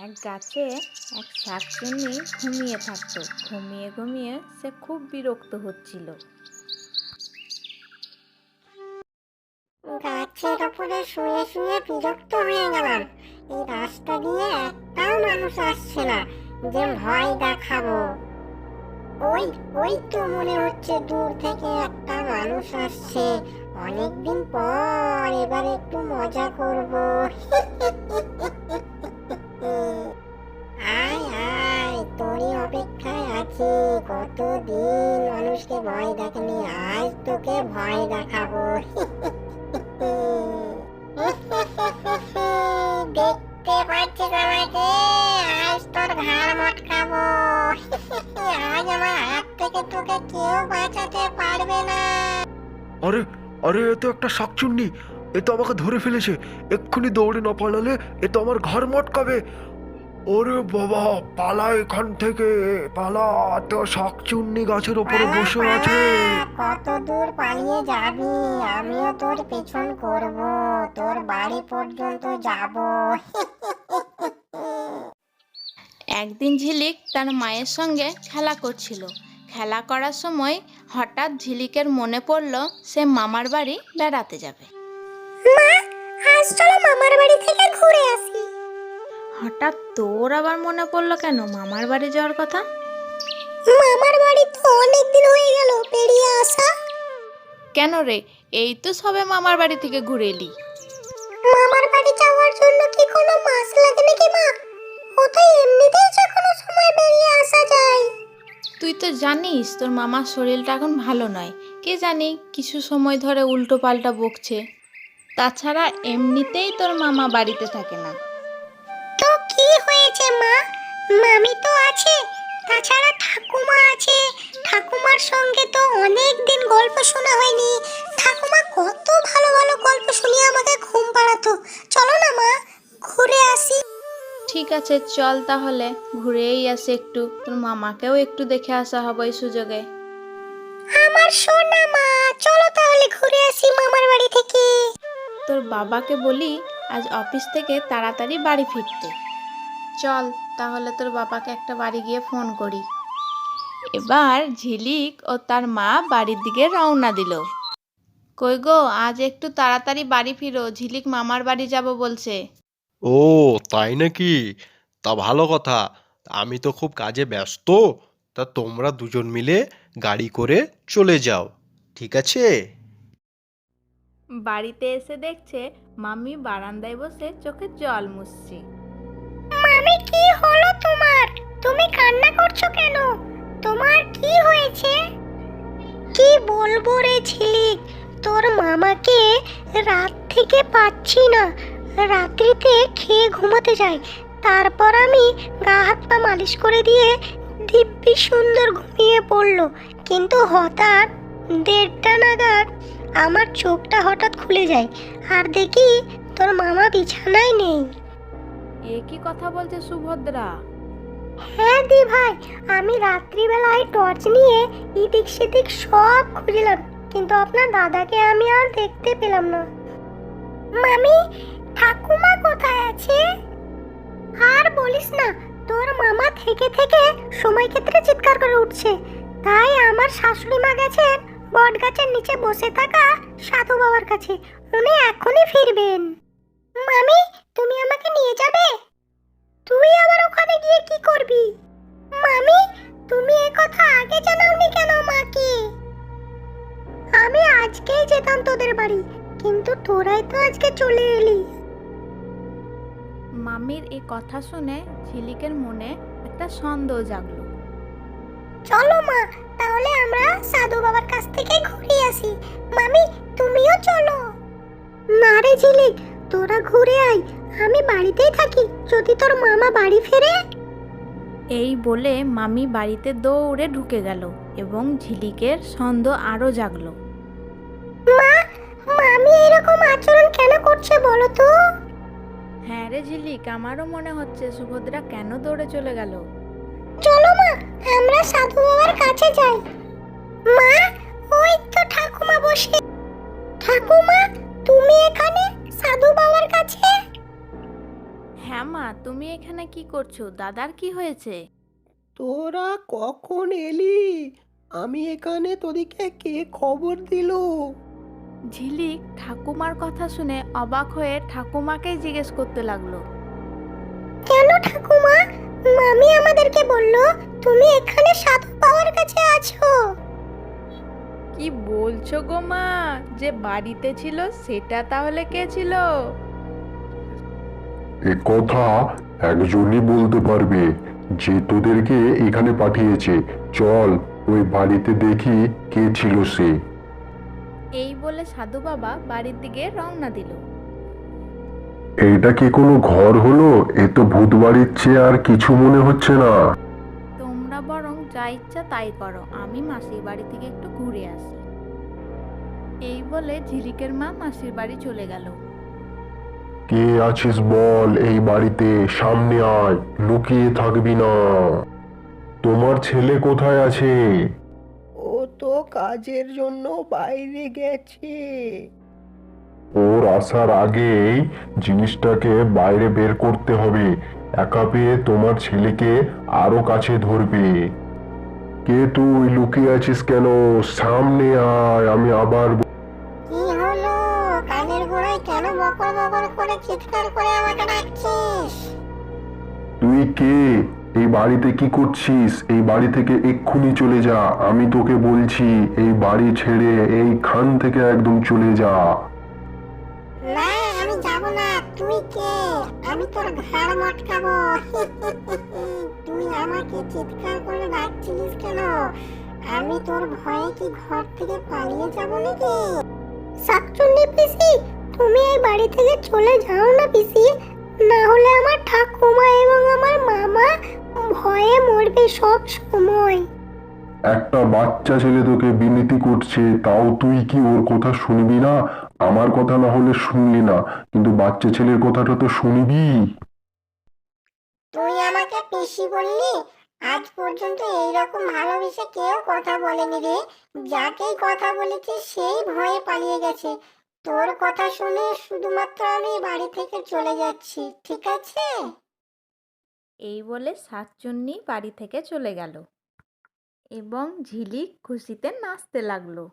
এক গাছে এক শাকচুন্নি ঘুমিয়ে থাকতো। ঘুমিয়ে ঘুমিয়ে সে খুব বিরক্ত হচ্ছিল। গাছের উপরে শুয়ে শুয়ে বিরক্ত হয়ে গেলাম। এই রাস্তা দিয়ে একটাও মানুষ আসছে না যে ভয় দেখাবো। ওই ওই তো মনে হচ্ছে দূর থেকে একটা মানুষ আসছে। অনেকদিন পর এবার একটু মজা করব। আয় আয়, তোরই অপেক্ষায় আছি। কতদিন মানুষকে ভয় দেখানি, আজ তোকে ভয় দেখাবো। দেখতে পাচ্ছিস আমাকে? আজ তোর ঘাড় মটকাবো। আজ আমার হাত থেকে তোকে কেউ বাঁচাতে পারবে না। আরে আরে, এ তো একটা শাকচুন্নি। এ তো আমাকে ধরে ফেলেছে। এক্ষুনি দৌড়ে না পালালে এ তো আমার ঘাড় মটকাবে। ওরে বাবা, পালা এখান থেকে, পালা। তো শাকচুন্নি গাছের ওপরে পালা বসে পালা, আছে। কত দূর পালিয়ে যাবি? আমিও তোর পেছন করব, তোর বাড়ি পর্যন্ত যাব। একদিন ঝিলিক তার মায়ের সঙ্গে খেলা করছিল। খেলা করার সময় হঠাৎ ঝিলিকের মনে পড়ল সে মামার বাড়ি বেড়াতে যাবে। মা, আজ চলো মামার বাড়ি থেকে ঘুরে আসি। হঠাৎ তোর আবার মনে পড়লো কেন মামার বাড়ি যাওয়ার কথা? মামার বাড়ি তো অনেক দিন হয়ে গেল পেরিয়ে আসা। কেন রে, এই তো সবে মামার বাড়ি থেকে ঘুরে এলি। মামার বাড়ি যাওয়ার জন্য কি কোনো মাস লাগে নাকি মা? ও তো এমনিতেই যে কোনো সময় বেরিয়ে আসা যায়। তুই তো জানিস তোর মামার শরীরটা এখন ভালো নয়। কে জানি কিছু সময় ধরে উল্টো পাল্টা বকছে। তাছাড়া এমনিতেই তোর মামা বাড়িতে থাকে না। তো কি হয়েছে মা? মামি তো আছে, তাছাড়া ঠাকুমা আছে। ঠাকুমার সঙ্গে তো অনেক দিন গল্প শোনা হয়নি। ঠাকুমা কত ভালো ভালো গল্প শুনিয়ে আমাকে ঘুম পাড়াতো। চলো না মা, ঘুরে আসি। ঠিক আছে, চল তাহলে ঘুরেই আসি একটু। তোর মামাকেও একটু দেখে আসা হবে এই সুযোগে। আমার সোনা মা, চলো তাহলে ঘুরে আসি মামার বাড়ি থেকে। তোর বাবাকে বলি আজ অফিস থেকে তাড়াতাড়ি বাড়ি ফিরতে। চল তাহলে তোর বাবাকে একটা বাড়ি গিয়ে ফোন করি। এবার ঝিলিক ও তার মা বাড়ির দিকে রওনা দিল। কই গো, আজ একটু তাড়াতাড়ি বাড়ি ফিরো, ঝিলিক মামার বাড়ি যাব বলছে। ও, তাই নাকি? তা ভালো কথা। আমি তো খুব কাজে ব্যস্ত। তা তোমরা দুজন মিলে গাড়ি করে চলে যাও, ঠিক আছে? বাড়িতে এসে দেখছে মামি বারান্দায় বসে চোখে জল মুছছে। মামি, কি হলো তোমার? তুমি কান্না করছো কেন? তোমার কি হয়েছে? কি বলবো রে ঝিলিক, তোর মামাকে রাত থেকে পাচ্ছি না। রাত্রিতে খেয়ে ঘুমাতে যায়, তারপর আমি গা হাত পা মালিশ করে দিয়ে দিব্যি সুন্দর ঘুমিয়ে পড়লো। কিন্তু হঠাৎ 1:30টা নাগাদ আমার চোখটা হঠাৎ খুলে যায়, আর দেখি তোর মামা বিছানায় নেই। এ কি কথা বলছে সুভদ্রা? হ্যাঁ দি ভাই, আমি রাত্রিবেলায় টর্চ নিয়ে এদিক সেদিক সব খুঁজলাম, কিন্তু আপনার দাদাকে আমি আর দেখতে পেলাম না। মামি, ঠাকুমা কোথায় আছে? আর বলিস না, তোর মামা থেকে থেকে সময় ক্ষেত্রে চিৎকার করে উঠছে। তাই আমার শাশুড়ি মা গেছেন বট গাছের নিচে বসে থাকা সাধু বাবার কাছে। উনি এখনই ফিরবেন। মামি, তুমি আমাকে নিয়ে যাবে? তুই আবার ওখানে গিয়ে কি করবি? মামি, তুমি এ কথা আগে জানাওনি কেন মাকে? আমি আজকেই যেতাম তোদের বাড়ি, কিন্তু তোরাই তো আজকে চলে এলি। মামির এই কথা শুনে ঝিলিকের মনে একটা সন্দেহ জাগলো। চলো মা, তাহলে আমরা সাধু বাবার কাছ থেকে ঘুরে আসি। মামি, তুমিও চলো। না রে ঝিলিক, তোরা ঘুরে আয়, আমি বাড়িতেই থাকি যদি তোর মামা বাড়ি ফেরে। এই বলে মামি বাড়িতে দৌড়ে ঢুকে গেল এবং ঝিলিকের সন্দেহ আরো জাগলো। মা, মামি এরকম আচরণ কেন করছে বলো তো? হ্যাঁ রে ঝিলিক, আমারও মনে হচ্ছে সুভদ্রা কেন দৌড়ে চলে গেল। চলো মা, আমরা সাধু বাবার কাছে যাই। মা, ওই তো ঠাকুমা বসে। ঠাকুমা, তুমি এখানে সাধু বাবার কাছে? হ্যাঁ মা, তুমি এখানে কি করছো? দাদার কি হয়েছে? তোরা কখন এলি? আমি এখানে, তোদিকে কে খবর দিল? ঝিলিক ঠাকুমার কথা শুনে অবাক হয়ে ঠাকুমাকেই জিজ্ঞেস করতে লাগলো। কেন ঠাকুমা? মামি আমাদেরকে বললো তুমি এখানে সাধু বাবার কাছে আছো। কি বলছো গো মা? যে বাড়িতে ছিল সেটা তাহলে কে ছিল? এ কথা একজনই বলতে পারবে, যে তোদেরকে এখানে পাঠিয়েছে। চল ওই বাড়িতে দেখি কে ছিল সে। এই বলে সাধু বাবা বাড়ির দিকে রওনা দিল। এইটা কি কোনো ঘর হলো? এ তো ভূত বাড়ির চেয়ে আর কিছু মনে হচ্ছে না। তোমরা বরং যা ইচ্ছা তাই করো, আমি মাসির বাড়ি থেকে একটু ঘুরে আসি। এই বলে ঝিলিকের মা মাসির বাড়ি চলে গেল। কে আছিস বল এই বাড়িতে, সামনে আয়, লুকিয়ে থাকবি না। তোমার ছেলে কোথায় আছে? ও তো কাজের জন্য বাইরে গেছে। ওর আসার আগেই জিনিসটাকে বাইরে বের করতে হবে। একা পেয়ে তোমার ছেলেকে আরো কাছে ধরবে। কে তুই, লুকিয়ে আছিস কেন? সামনে আয়, আমি আবার কি হলো? কানের গোড়ায় কেন বকর বকর করে চিৎকার করে আমাকে ডাকছিস? তুই কে? এই বাড়িতে কি করছিস? এই বাড়ি থেকে এক্ষুনি চলে যা, আমি তোকে বলছি। এই বাড়ি ছেড়ে এইখান থেকে একদম চলে যা। না, আমি যাব না। তুই কে? আমি তোর ঘাড় মটকাবো। তুই আমাকে চিৎকার করে ডাকছিলিস কেন? আমি তোর ভয়ে কি ঘর থেকে পালিয়ে যাব নাকি? শাকচুন্নি পিসি, তুমি এই বাড়ি থেকে চলে যাও না পিসি, না হলে আমার ঠাকুমা এবং আমার মামা ভয়ে মরবে সব সময়। একটা বাচ্চা ছেলে তোকে বিনতি করছে, তাও তুই কি ওর কথা শুনবি না? আমার কথা না হলে শুনলি না, কিন্তু বাচ্চা ছেলের কথাটা তো শুনবি। তুই আমাকে পিসি বললি? আজ পর্যন্ত এইরকম ভালোবেসে কেউ কথা বলেনি রে। যাকেই কথা বলেছে সেই ভয়ে পালিয়ে গেছে। তোর কথা শুনে শুধুমাত্র আমি বাড়ি থেকে চলে যাচ্ছি, ঠিক আছে? এই বলে শাকচুন্নি বাড়ি থেকে চলে গেল এবং ঝিলিক খুশিতে নাচতে লাগলো।